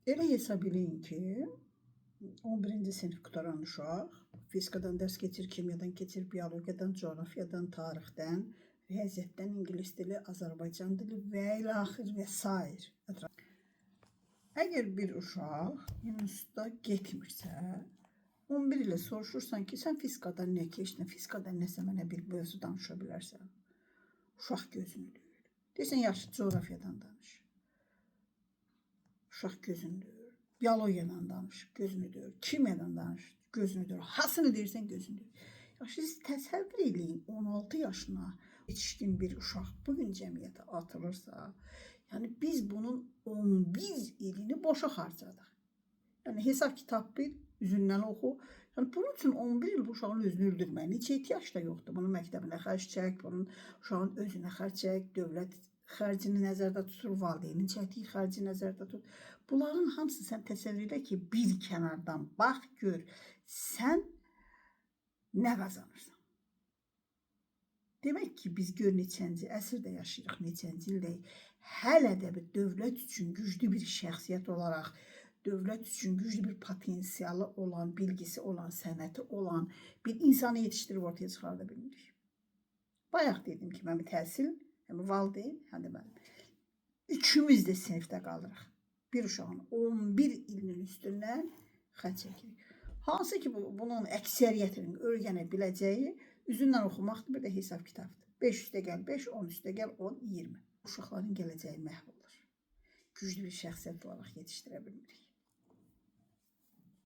Elə hesab eləyin ki, 11-ci sinif qutaran uşaq fizikadan dərs keçir, kimyadan keçir, biologiyadan, coğrafiyadan, tarixdən, riyaziyyatdan, ingilis dili, Azərbaycan dili və ilə axır və s. Əgər bir uşaq instituta getmirsə, 11 ilə soruşursan ki, sən fizikadan nə keçdin, fizikadan nəsə mənə bir mövzu danışa bilərsən. Uşaq gözünü döyür. Deyirsən, yaxşı, coğrafiyadan danış. Uşaq gözünü döyür. Biologiyadan danış, gözünü döyür. Kimyadan danış, gözünü döyür. Hasını deyirsən, gözünü döyür. Yaxşı, siz təsəvvür eləyin, 16 yaşına yetişkin bir uşaq bugün cəmiyyətə atılırsa, yəni biz bunun 11 ilini boşa harcadıq. Yəni hesab kitab bil, üzündən oxu. Yəni bunun üçün 11 il bu uşağın özünü öldürmək neçə ehtiyac da yoxdur. Bunun məktəbinə xərc çək, bunun uşağın özünə xərc çək, dövlət xərcini nəzərdə tutur, valideynin çəkdiyi xərci nəzərdə tut. Bunların hamısı sən təsəvvür elə ki, bir kənardan bax, gör, sən nə qazanırsan. Demək ki, biz gör neçənci əsrdə yaşayırıq, neçənci ildəyik. Hələ də bir dövlət üçün güclü bir şəxsiyyət olaraq, dövlət üçün güclü bir potensialı olan, bilgisi olan, sənəti olan bir insanı yetişdirib ortaya çıxarda bilmirik. Bayaq dedim ki, mən bir təhsil, həm valideyn, həm də mən. Üçümüz də sinifdə qalırıq. Bir uşağın 11 ilinin üstündən xərc çəkirik. Hansı ki, bunun əksəriyyətinin öyrənə biləcəyi üzündən oxumaqdır, bir də hesab kitabdır. 5 üstə gəl 5, 10 üstə gəl 10, 20. Uşaqların gələcəyi məhv olur. Güclü bir şəxsiyyət olaraq yetişdirə bilmirik.